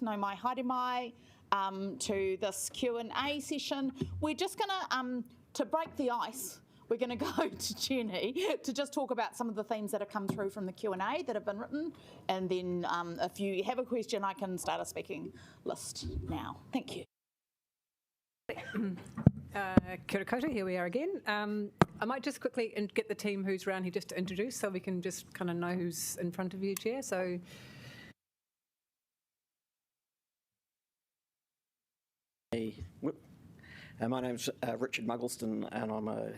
no mai haere mai to this Q&A session. We're just going to break the ice, we're going to go to Jenny to just talk about some of the themes that have come through from the Q&A that have been written, and then if you have a question, I can start a speaking list now. Thank you. Kia ora koutou, here we are again. I might just quickly get the team who's around here just to introduce so we can just kind of know who's in front of you, Chair. So. My name's Richard Muggleston, and I'm a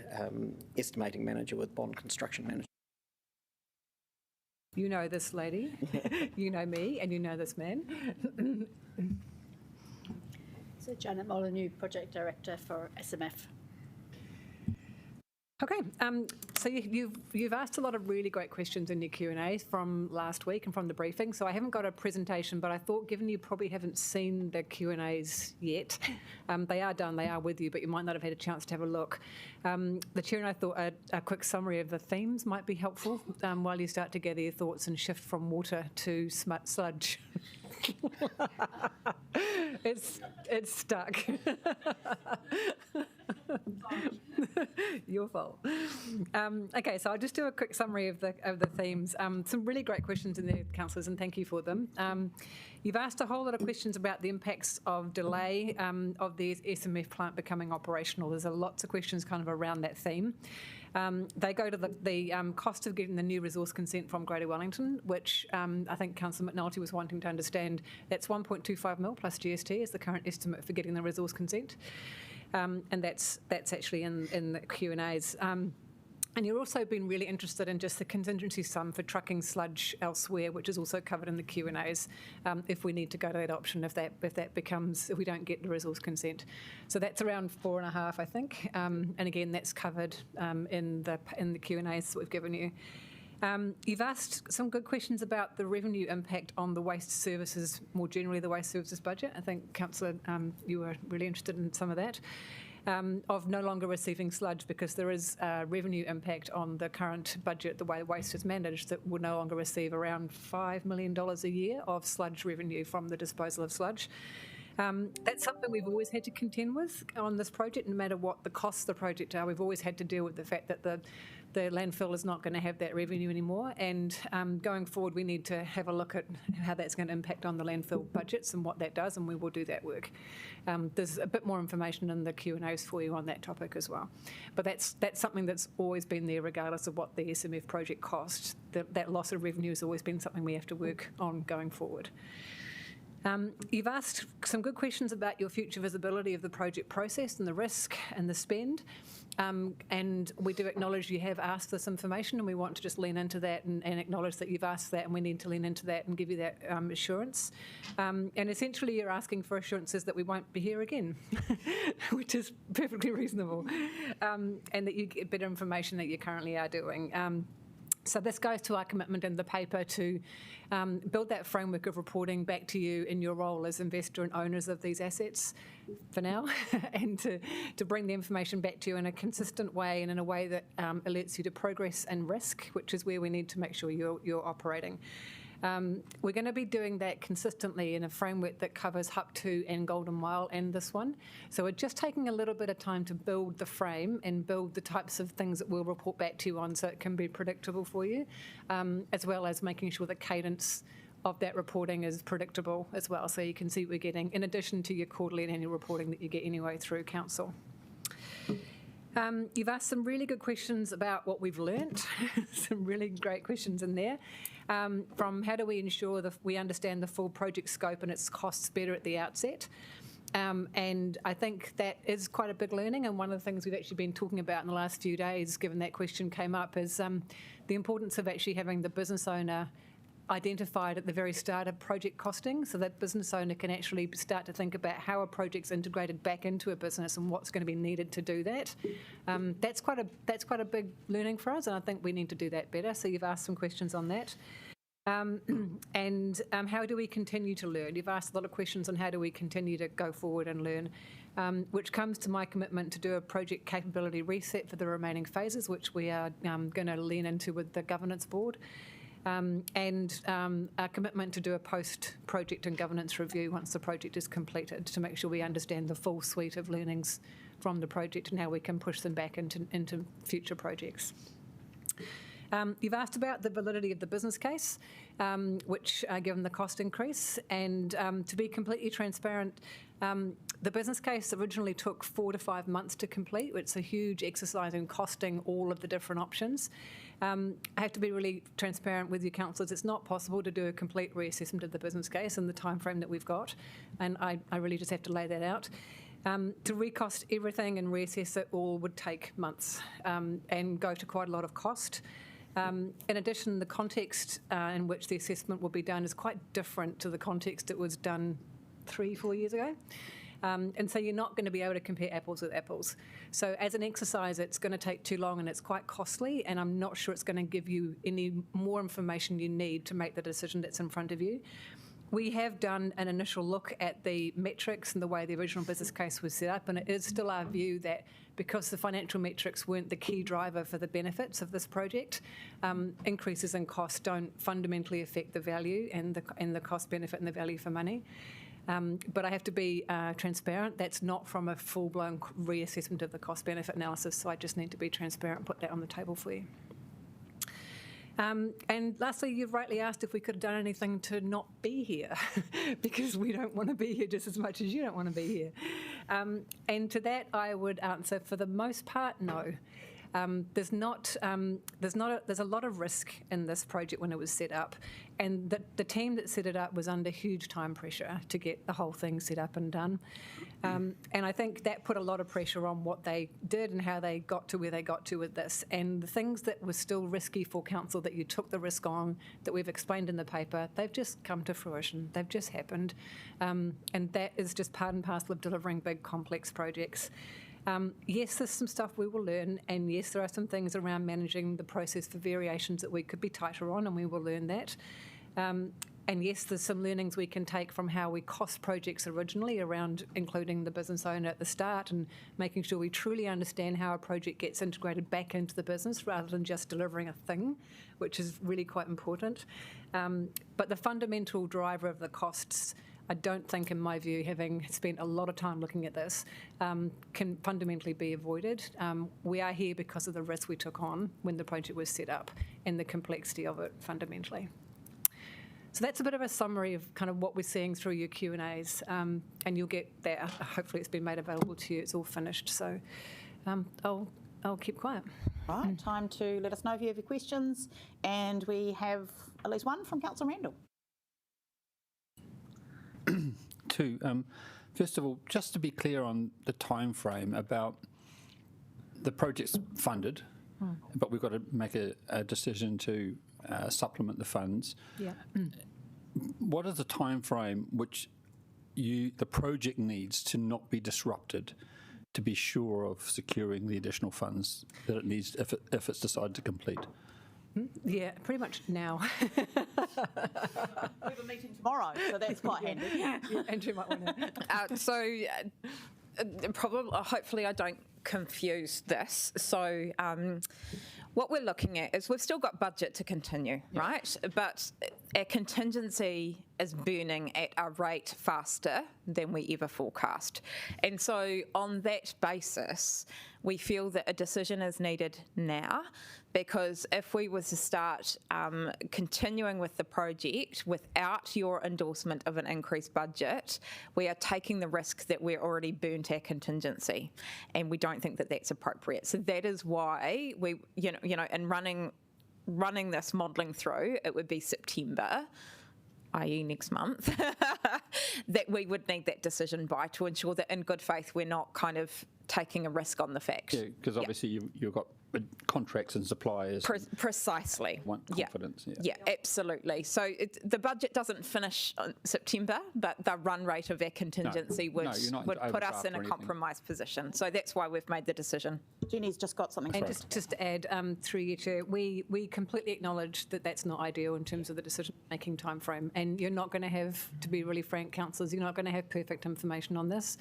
estimating manager with Bond Construction Management. You know this lady, you know me, and you know this man. So Janet Molyneux, Project Director for SMF. Okay, so you've asked a lot of really great questions in your Q&As from last week and from the briefing, so I haven't got a presentation, but I thought given you probably haven't seen the Q&As yet, they are done, they are with you, but you might not have had a chance to have a look. The Chair and I thought a quick summary of the themes might be helpful while you start to gather your thoughts and shift from water to sludge. It's stuck. Your fault. Okay, so I'll just do a quick summary of the themes. Some really great questions in there, councillors, and thank you for them. You've asked a whole lot of questions about the impacts of delay of the SMF plant becoming operational. There's lots of questions kind of around that theme. They go to the cost of getting the new resource consent from Greater Wellington, which I think Councillor McNulty was wanting to understand. That's 1.25 mil plus GST is the current estimate for getting the resource consent. And that's actually in the Q&As. And you've also been really interested in just the contingency sum for trucking sludge elsewhere, which is also covered in the Q&As, if we need to go to that option, if we don't get the resource consent. So that's around 4.5, I think. And again, that's covered in the Q&As that we've given you. You've asked some good questions about the revenue impact on the waste services, more generally the waste services budget. I think, Councillor, you were really interested in some of that. Of no longer receiving sludge, because there is a revenue impact on the current budget, the way waste is managed, that will no longer receive around $5 million a year of sludge revenue from the disposal of sludge. That's something we've always had to contend with on this project, no matter what the costs of the project are. We've always had to deal with the fact that the landfill is not going to have that revenue anymore, and going forward we need to have a look at how that's going to impact on the landfill budgets and what that does, and we will do that work. There's a bit more information in the Q&As for you on that topic as well. But that's something that's always been there regardless of what the SMF project cost. That loss of revenue has always been something we have to work on going forward. You've asked some good questions about your future visibility of the project process and the risk and the spend. And we do acknowledge you have asked this information, and we want to just lean into that and acknowledge that you've asked that, and we need to lean into that and give you that assurance. And essentially you're asking for assurances that we won't be here again, which is perfectly reasonable, and that you get better information than you currently are doing. So this goes to our commitment in the paper to build that framework of reporting back to you in your role as investor and owners of these assets for now, and to bring the information back to you in a consistent way and in a way that alerts you to progress and risk, which is where we need to make sure you're operating. We're going to be doing that consistently in a framework that covers Hup 2 and Golden Mile and this one. So we're just taking a little bit of time to build the frame and build the types of things that we'll report back to you on so it can be predictable for you, as well as making sure the cadence of that reporting is predictable as well, so you can see what we're getting, in addition to your quarterly and annual reporting that you get anyway through Council. You've asked some really good questions about what we've learnt, some really great questions in there, from how do we ensure that we understand the full project scope and its costs better at the outset. And I think that is quite a big learning, and one of the things we've actually been talking about in the last few days, given that question came up, is the importance of actually having the business owner identified at the very start of project costing, so that business owner can actually start to think about how a project's integrated back into a business and what's going to be needed to do that. That's quite a big learning for us, and I think we need to do that better. So you've asked some questions on that. And how do we continue to learn? You've asked a lot of questions on how do we continue to go forward and learn, which comes to my commitment to do a project capability reset for the remaining phases, which we are going to lean into with the governance board. and a commitment to do a post-project and governance review once the project is completed to make sure we understand the full suite of learnings from the project and how we can push them back into future projects. You've asked about the validity of the business case, which given the cost increase, and to be completely transparent, the business case originally took 4 to 5 months to complete. It's a huge exercise in costing all of the different options. I have to be really transparent with you, councillors. It's not possible to do a complete reassessment of the business case in the time frame that we've got, and I really just have to lay that out. To recost everything and reassess it all would take months and go to quite a lot of cost. In addition, the context in which the assessment will be done is quite different to the context it was done 3-4 years ago. And so you're not going to be able to compare apples with apples. So as an exercise, it's going to take too long and it's quite costly, and I'm not sure it's going to give you any more information you need to make the decision that's in front of you. We have done an initial look at the metrics and the way the original business case was set up, and it is still our view that because the financial metrics weren't the key driver for the benefits of this project, increases in cost don't fundamentally affect the value and the cost benefit and the value for money. But I have to be transparent. That's not from a full-blown reassessment of the cost-benefit analysis, so I just need to be transparent and put that on the table for you. And lastly, you've rightly asked if we could have done anything to not be here, because we don't want to be here just as much as you don't want to be here. And to that, I would answer, for the most part, no. There's a lot of risk in this project when it was set up, and the team that set it up was under huge time pressure to get the whole thing set up and done. And I think that put a lot of pressure on what they did and how they got to where they got to with this. And the things that were still risky for council that you took the risk on, that we've explained in the paper, they've just come to fruition. They've just happened. And that is just part and parcel of delivering big, complex projects. Yes, there's some stuff we will learn, and yes, there are some things around managing the process for variations that we could be tighter on, and we will learn that. And yes, there's some learnings we can take from how we cost projects originally around including the business owner at the start and making sure we truly understand how a project gets integrated back into the business rather than just delivering a thing, which is really quite important. But the fundamental driver of the costs, I don't think, in my view, having spent a lot of time looking at this, can fundamentally be avoided. We are here because of the risk we took on when the project was set up and the complexity of it fundamentally. So that's a bit of a summary of kind of what we're seeing through your Q&As, and you'll get that. Hopefully it's been made available to you. It's all finished. So I'll keep quiet. Right, time to let us know if you have your questions, and we have at least one from Councillor Randall. Two. First of all, just to be clear on the time frame about the project's funded, but we've got to make a decision to supplement the funds. Yeah. What is the time frame which the project needs to not be disrupted to be sure of securing the additional funds that it needs if it's decided to complete? Yeah, pretty much now. We have a meeting tomorrow, so that's quite handy. Yeah, Andrew might want to. Probably, hopefully I don't confuse this. So what we're looking at is we've still got budget to continue, right? But our contingency is burning at a rate faster than we ever forecast. And so on that basis, we feel that a decision is needed now, because if we were to start continuing with the project without your endorsement of an increased budget, we are taking the risk that we're already burnt our contingency, and we don't think that that's appropriate. So that is why we, in running this modelling through, it would be September, i.e. next month, that we would need that decision by, to ensure that in good faith we're not kind of taking a risk on the fact. Yeah, because obviously you've got contracts and suppliers. Precisely. Want confidence. Yeah, absolutely. So the budget doesn't finish on September, but the run rate of our contingency would put us in a compromised position. So that's why we've made the decision. Jenny's just got something. And just to add, through you, Chair, we completely acknowledge that that's not ideal in terms of the decision-making timeframe, and you're not going to have, to be really frank, councillors, you're not going to have perfect information on this.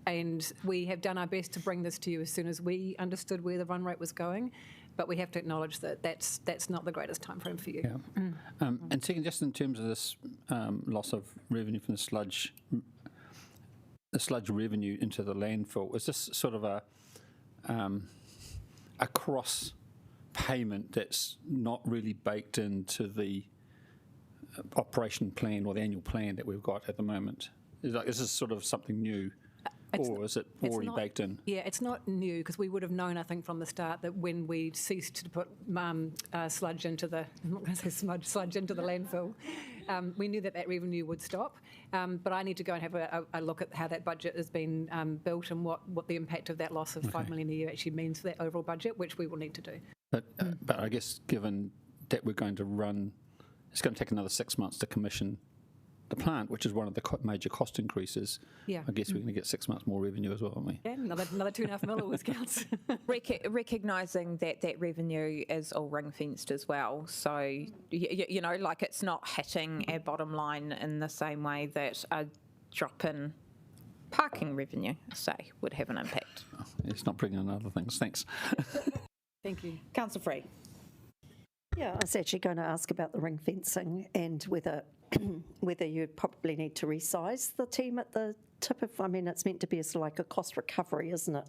And we have done our best to bring this to you as soon as we understood where the run rate was going. but we have to acknowledge that that's not the greatest timeframe for you. Yeah. And second, just in terms of this loss of revenue from the sludge revenue into the landfill, is this sort of a cross payment that's not really baked into the operation plan or the annual plan that we've got at the moment? Is this sort of something new, or is it already baked in? Yeah, it's not new, because we would have known, I think, from the start that when we ceased to put sludge into the, I'm not going to say sludge into the landfill, we knew that revenue would stop. But I need to go and have a look at how that budget has been built and what the impact of that loss of $5 million a year actually means for that overall budget, which we will need to do. But I guess given that we're going to run, it's going to take another 6 months to commission the plant, which is one of the major cost increases. Yeah. I guess we're going to get 6 months more revenue as well, aren't we? Yeah, another $2.5 million always counts. Recognising that revenue is all ring fenced as well. So, you know, like it's not hitting our bottom line in the same way that a drop in parking revenue, say, would have an impact. It's not bringing in other things. Thanks. Thank you. Councillor Free. Yeah, I was actually going to ask about the ring fencing and whether you probably need to resize the team at the tip of, I mean, it's meant to be a sort of like a cost recovery, isn't it?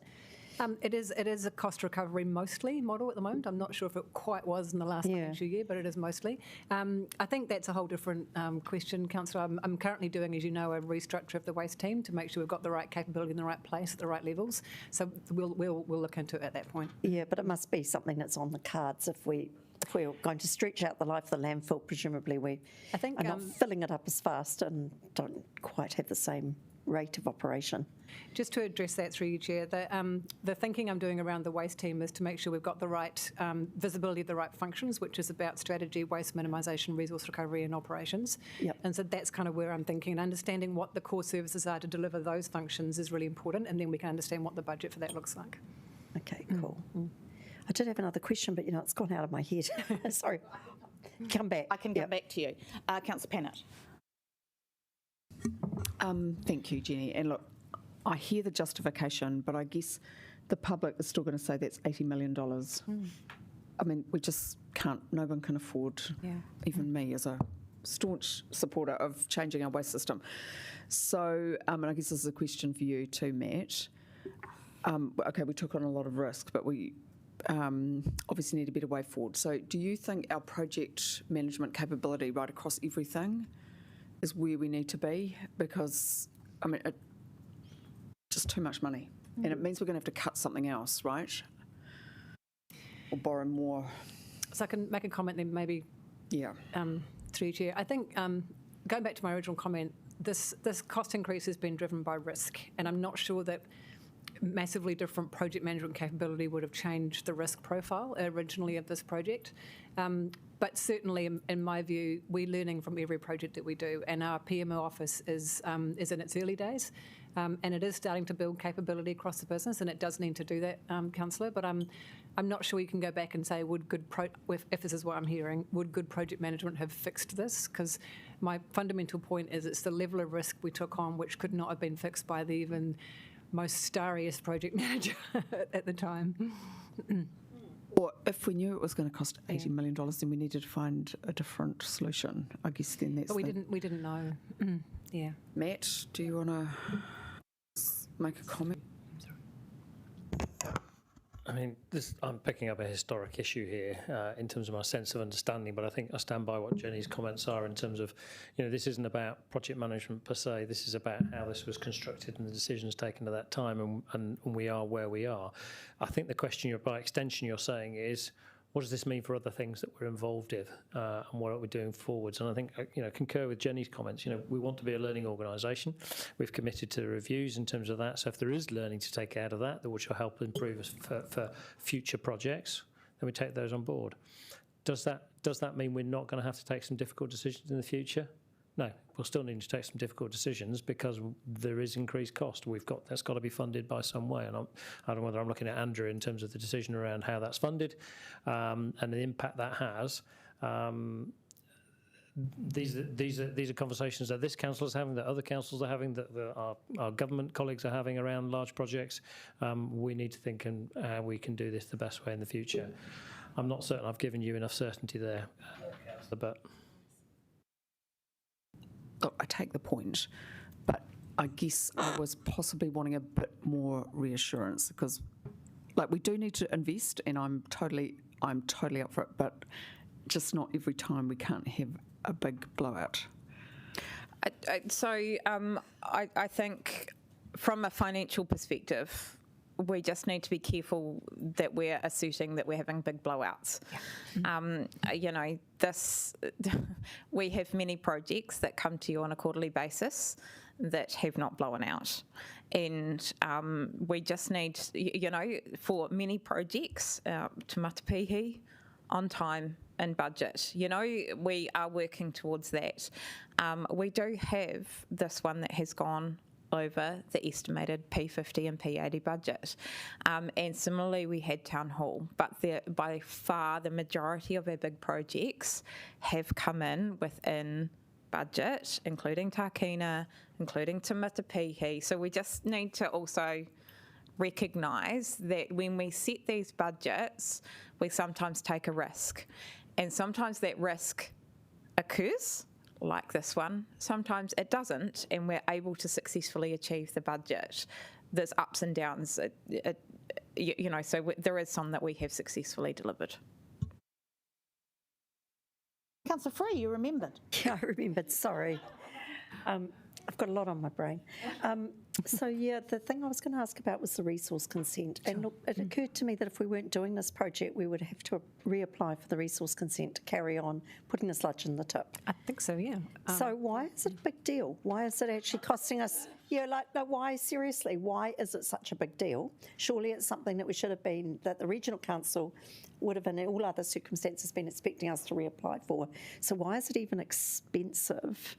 It is a cost recovery mostly model at the moment. I'm not sure if it quite was in the last financial year, but it is mostly. I think that's a whole different question, Councillor. I'm currently doing, as you know, a restructure of the waste team to make sure we've got the right capability in the right place at the right levels. So we'll look into it at that point. Yeah, but it must be something that's on the cards if we're going to stretch out the life of the landfill. Presumably we are not filling it up as fast and don't quite have the same rate of operation. Just to address that through you, Chair, the thinking I'm doing around the waste team is to make sure we've got the right visibility of the right functions, which is about strategy, waste minimisation, resource recovery and operations. Yep. And so that's kind of where I'm thinking, and understanding what the core services are to deliver those functions is really important, and then we can understand what the budget for that looks like. Okay, cool. I did have another question, but, you know, it's gone out of my head. Sorry. Come back. I can come back to you. Councillor Pennant. Thank you, Jenny. And look, I hear the justification, but I guess the public is still going to say that's $80 million. I mean, we just can't, no one can afford, even me as a staunch supporter of changing our waste system. So, and I guess this is a question for you too, Matt. Okay, we took on a lot of risk, but we obviously need a better way forward. So do you think our project management capability right across everything is where we need to be? Because, I mean, just too much money. And it means we're going to have to cut something else, right? Or borrow more. So I can make a comment then maybe through you, Chair. I think, going back to my original comment, this cost increase has been driven by risk, and I'm not sure that massively different project management capability would have changed the risk profile originally of this project. But certainly, in my view, we're learning from every project that we do, and our PMO office is in its early days, and it is starting to build capability across the business, and it does need to do that, Councillor. But I'm not sure you can go back and say, if this is what I'm hearing, would good project management have fixed this? Because my fundamental point is it's the level of risk we took on which could not have been fixed by the even most starriest project manager at the time. Or if we knew it was going to cost $80 million, then we needed to find a different solution. I guess then that's. But we didn't know. Yeah. Matt, do you want to make a comment? I mean, I'm picking up a historic issue here in terms of my sense of understanding, but I think I stand by what Jenny's comments are in terms of, you know, this isn't about project management per se. This is about how this was constructed and the decisions taken at that time, and we are where we are. I think the question, by extension, you're saying is, what does this mean for other things that we're involved in, and what are we doing forwards? And I think, you know, concur with Jenny's comments. You know, we want to be a learning organisation. We've committed to reviews in terms of that. So if there is learning to take out of that, which will help improve us for future projects, then we take those on board. Does that mean we're not going to have to take some difficult decisions in the future? No, we'll still need to take some difficult decisions because there is increased cost. That's got to be funded by some way, and I don't know whether I'm looking at Andrew in terms of the decision around how that's funded and the impact that has. These are conversations that this council is having, that other councils are having, that our government colleagues are having around large projects. We need to think how we can do this the best way in the future. I'm not certain I've given you enough certainty there. But Look, I take the point, but I guess I was possibly wanting a bit more reassurance because, like, we do need to invest, and I'm totally up for it, but just not every time. We can't have a big blowout. I think from a financial perspective, we just need to be careful that we're asserting that we're having big blowouts. We have many projects that come to you on a quarterly basis that have not blown out. And we just need, for many projects, to Matapihi, on time and budget. We are working towards that. We do have this one that has gone over the estimated P50 and P80 budget. And similarly, we had Town Hall, but by far the majority of our big projects have come in within budget, including Tākina, including Te Matapihi. So we just need to also recognise that when we set these budgets, we sometimes take a risk. And sometimes that risk occurs, like this one. Sometimes it doesn't, and we're able to successfully achieve the budget. There's ups and downs, so there is some that we have successfully delivered. Councillor Free, you remembered. Yeah, I remembered, sorry. I've got a lot on my brain. The thing I was going to ask about was the resource consent. And look, it occurred to me that if we weren't doing this project, we would have to reapply for the resource consent to carry on putting the sludge in the tip. I think so, yeah. So why is it a big deal? Why is it actually costing us? Why, seriously, why is it such a big deal? Surely it's something that we should have been, that the regional council would have, in all other circumstances, been expecting us to reapply for. So why is it even expensive?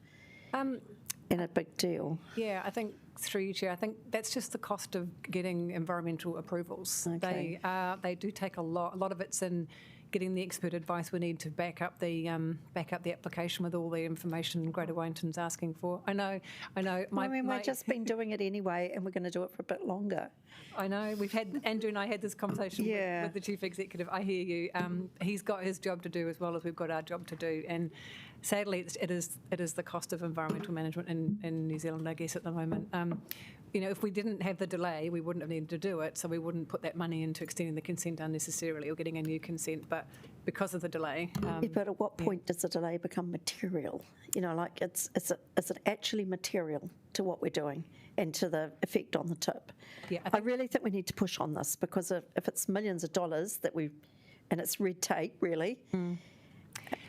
And a big deal. Yeah, I think through you, Chair, I think that's just the cost of getting environmental approvals. Okay. They do take a lot. A lot of it's in getting the expert advice we need to back up the application with all the information Greater Wellington's asking for. I know. We've just been doing it anyway, and we're going to do it for a bit longer. I know. We've had Andrew and I had this conversation with the chief executive. I hear you. He's got his job to do as well as we've got our job to do, and sadly, it is the cost of environmental management in New Zealand, I guess, at the moment. If we didn't have the delay, we wouldn't have needed to do it, so we wouldn't put that money into extending the consent unnecessarily or getting a new consent. But because of the delay, but at what point does the delay become material? Is it actually material to what we're doing and to the effect on the tip? Yeah, I really think we need to push on this because if it's millions of dollars and it's red tape, really.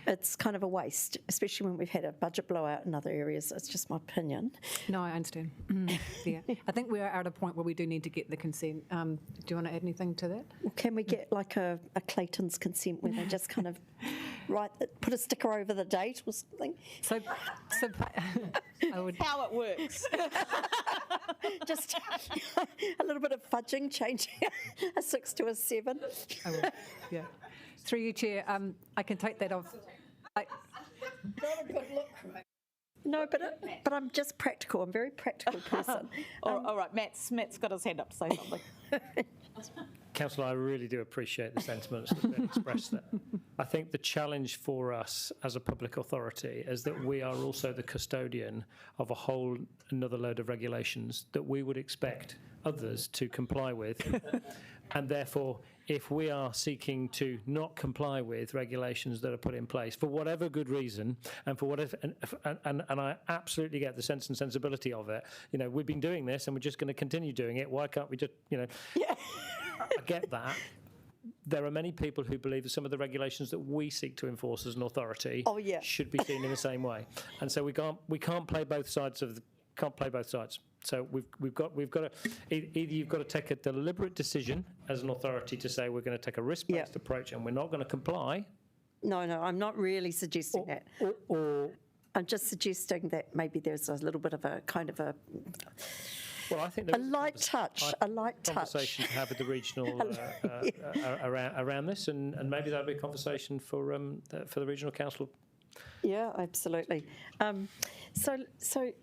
It's kind of a waste, especially when we've had a budget blowout in other areas. It's just my opinion. No, I understand. Yeah, I think we are at a point where we do need to get the consent. Do you want to add anything to that? Well, can we get like a Clayton's consent where they just kind of put a sticker over the date or something? So I would. How it works. Just a little bit of fudging, changing a 6 to a 7. I will. Yeah. Through you, Chair, I can take that off. Not a good look, right? No, but I'm just practical. I'm a very practical person. All right, Matt's got his hand up to say something. Councillor, I really do appreciate the sentiments that have been expressed there. I think the challenge for us as a public authority is that we are also the custodian of a whole another load of regulations that we would expect others to comply with. And therefore, if we are seeking to not comply with regulations that are put in place for whatever good reason, and for whatever, and I absolutely get the sense and sensibility of it. We've been doing this, and we're just going to continue doing it. Why can't we just, Yeah. I get that. There are many people who believe that some of the regulations that we seek to enforce as an authority should be seen in the same way, and so we can't play both sides of the. Can't play both sides. So we've got to either you've got to take a deliberate decision as an authority to say we're going to take a risk-based approach and we're not going to comply. No, I'm not really suggesting that. Or I'm just suggesting that maybe there's a little bit of a kind of a. Well, I think a light touch. Conversation to have with the regional around this, and maybe that'll be a conversation for the regional council. Yeah, absolutely. So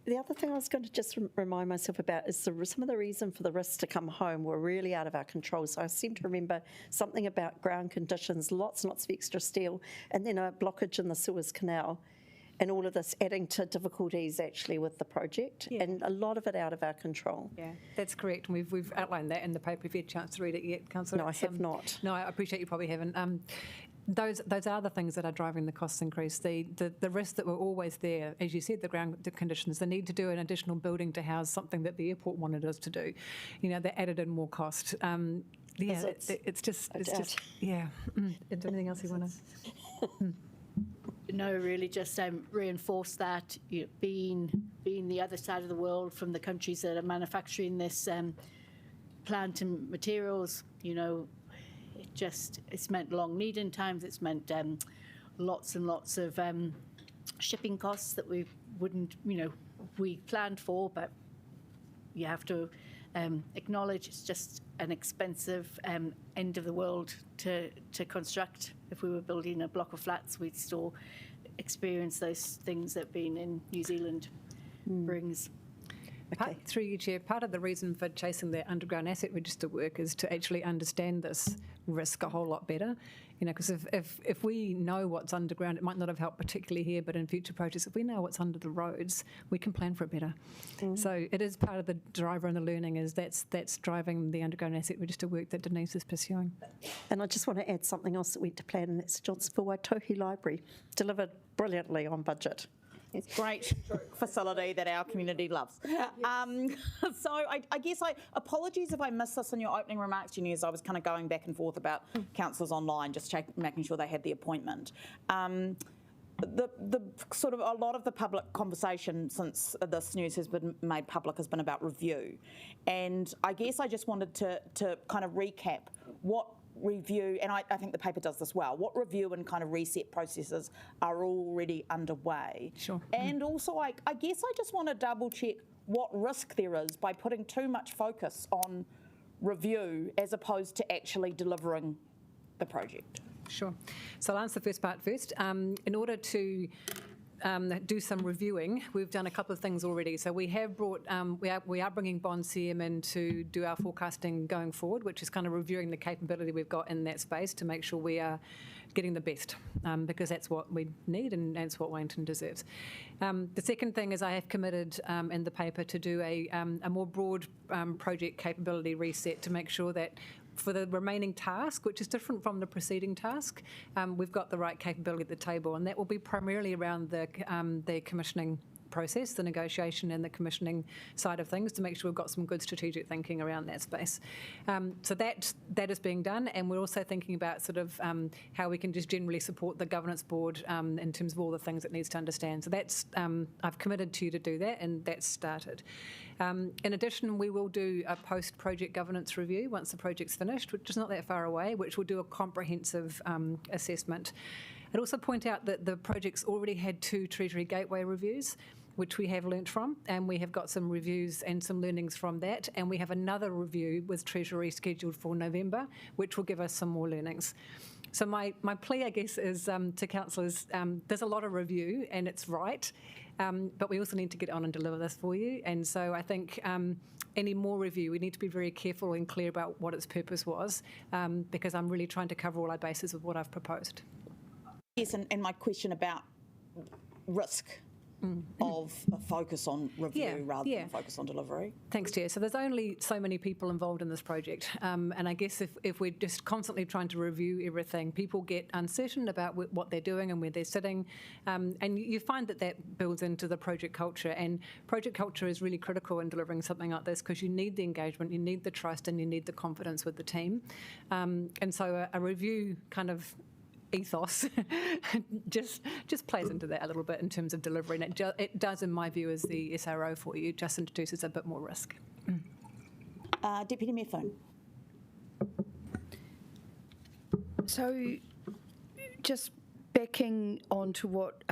the other thing I was going to just remind myself about is some of the reason for the risks to come home were really out of our control. So I seem to remember something about ground conditions, lots and lots of extra steel, and then a blockage in the Suez Canal. And all of this adding to difficulties actually with the project, and a lot of it out of our control. Yeah, that's correct. And we've outlined that in the paper if you had a chance to read it yet, Councillor. No, I have not. No, I appreciate you probably haven't. Those are the things that are driving the cost increase. The risks that were always there, as you said, the ground conditions, the need to do an additional building to house something that the airport wanted us to do. That added in more cost. Yeah, it's just, yeah. Is there anything else you want to? No, really just reinforce that, being the other side of the world from the countries that are manufacturing this plant and materials, it's meant long lead-in times, it's meant lots and lots of shipping costs that we wouldn't, we planned for, but you have to acknowledge it's just an expensive end of the world to construct. If we were building a block of flats, we'd still experience those things that being in New Zealand brings. Okay. Through you, Chair, part of the reason for chasing the underground asset register work is to actually understand this risk a whole lot better. Because if we know what's underground, it might not have helped particularly here, but in future projects, if we know what's under the roads, we can plan for it better. So it is part of the driver and the learning is that's driving the underground asset register work that Denise is pursuing. And I just want to add something else that went to plan, and that's Johnsonville Waitohi Library, delivered brilliantly on budget. It's a great facility that our community loves. So I guess apologies if I missed this in your opening remarks, Jenny, as I was kind of going back and forth about councillors online, just making sure they had the appointment. The sort of a lot of the public conversation since this news has been made public has been about review, and I guess I just wanted to kind of recap what review, and I think the paper does this well, what review and kind of reset processes are already underway. Sure. And also, I guess I just want to double check what risk there is by putting too much focus on review as opposed to actually delivering the project. Sure. So I'll answer the first part first. In order to do some reviewing, we've done a couple of things already. So we have brought, we are bringing Bond CM in to do our forecasting going forward, which is kind of reviewing the capability we've got in that space to make sure we are getting the best, because that's what we need and that's what Wellington deserves. The second thing is I have committed in the paper to do a more broad project capability reset to make sure that for the remaining task, which is different from the preceding task, we've got the right capability at the table, and that will be primarily around the commissioning process, the negotiation and the commissioning side of things, to make sure we've got some good strategic thinking around that space. So that is being done, and we're also thinking about sort of how we can just generally support the governance board in terms of all the things it needs to understand. So that's I've committed to you to do that, and that's started. In addition, we will do a post-project governance review once the project's finished, which is not that far away, which will do a comprehensive assessment. I'd also point out that the project's already had 2 Treasury Gateway reviews, which we have learnt from, and we have got some reviews and some learnings from that, and we have another review with Treasury scheduled for November, which will give us some more learnings. So my plea, I guess, is to councillors, there's a lot of review, and it's right, but we also need to get on and deliver this for you, and so I think any more review, we need to be very careful and clear about what its purpose was, because I'm really trying to cover all our bases with what I've proposed. Yes, and my question about risk of a focus on review rather than focus on delivery. Thanks, Chair. So there's only so many people involved in this project, and I guess if we're just constantly trying to review everything, people get uncertain about what they're doing and where they're sitting, and you find that builds into the project culture, and project culture is really critical in delivering something like this because you need the engagement, you need the trust, and you need the confidence with the team, and so a review kind of ethos just plays into that a little bit in terms of delivery, and it does, in my view, as the SRO for you, just introduces a bit more risk. Deputy Mayor Foon. So just backing on to what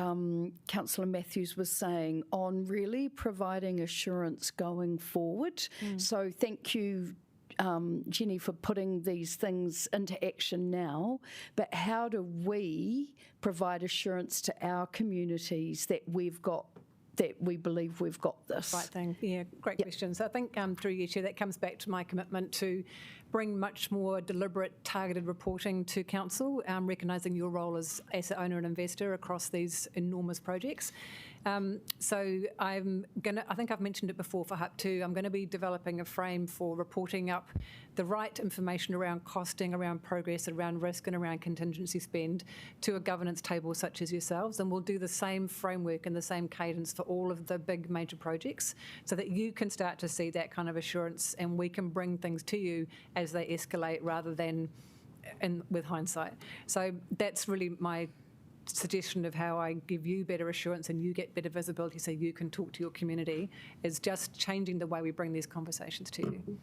Councillor Matthews was saying on really providing assurance going forward. So thank you, Jenny, for putting these things into action now, but how do we provide assurance to our communities that we've got that we believe we've got this. Right thing. Yeah, great question. So I think through you, Chair, that comes back to my commitment to bring much more deliberate, targeted reporting to Council, recognising your role as asset owner and investor across these enormous projects. So I think I've mentioned it before for HUP 2, I'm going to be developing a frame for reporting up the right information around costing, around progress, around risk and around contingency spend to a governance table such as yourselves. And we'll do the same framework and the same cadence for all of the big major projects so that you can start to see that kind of assurance and we can bring things to you as they escalate rather than with hindsight. So that's really my suggestion of how I give you better assurance and you get better visibility so you can talk to your community, is just changing the way we bring these conversations to you.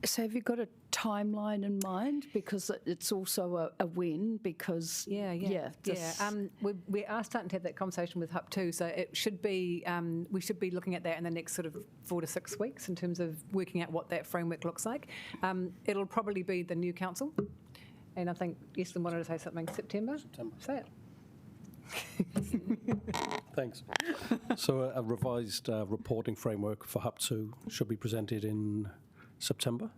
So have you got a timeline in mind? Because it's also a win because... We are starting to have that conversation with HUP 2, so it should be, we should be looking at that in the next sort of 4 to 6 weeks in terms of working out what that framework looks like. It'll probably be the new council, and I think Eastland wanted to say something. September? Say it. Thanks. So a revised reporting framework for HUP 2 should be presented in September?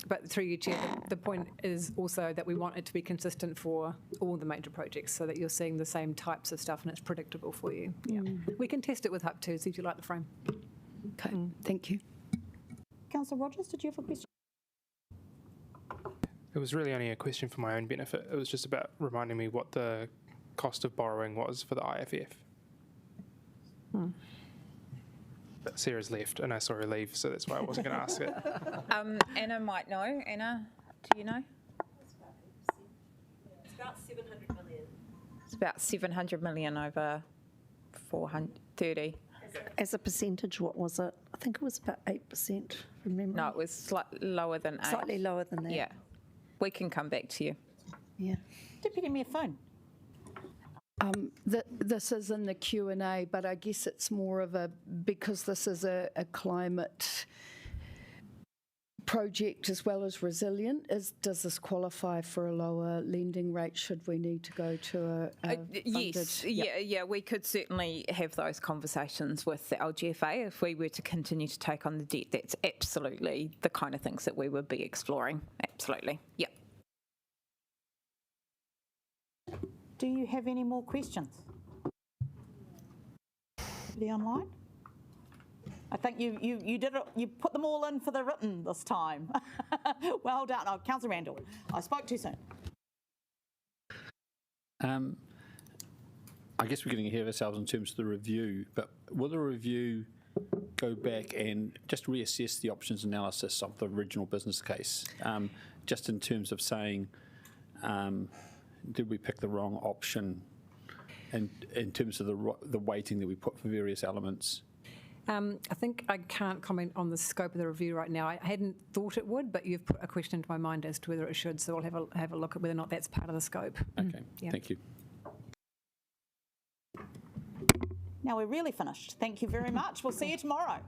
But through you, Chair, the point is also that we want it to be consistent for all the major projects so that you're seeing the same types of stuff and it's predictable for you. Yeah. We can test it with HUP 2, see if you like the frame. Okay, thank you. Councillor Rogers, did you have a question? It was really only a question for my own benefit. It was just about reminding me what the cost of borrowing was for the IFF. But Sarah's left and I saw her leave, so that's why I wasn't going to ask it. Anna might know. Anna, do you know? It's about 700 million. It's about 700 million over 430. As a percentage, what was it? I think it was about 8% from memory. No, it was slightly lower than 8. Slightly lower than that. Yeah. We can come back to you. Yeah. Deputy Mayor Phone. This is in the Q&A, but I guess it's more of a, because this is a climate project as well as resilient, does this qualify for a lower lending rate? Should we need to go to a yes, yeah, we could certainly have those conversations with the LGFA if we were to continue to take on the debt. That's absolutely the kind of things that we would be exploring. Absolutely, yeah. Do you have any more questions? Anybody online? I think you did it. You put them all in for the written this time. Well done. Oh, Councillor Randall, I spoke too soon. I guess we're getting ahead of ourselves in terms of the review, but will the review go back and just reassess the options analysis of the original business case, just in terms of saying, did we pick the wrong option, and in terms of the weighting that we put for various elements? I think I can't comment on the scope of the review right now. I hadn't thought it would, but you've put a question into my mind as to whether it should, so I'll have a look at whether or not that's part of the scope. Okay, thank you. Now we're really finished. Thank you very much. We'll see you tomorrow.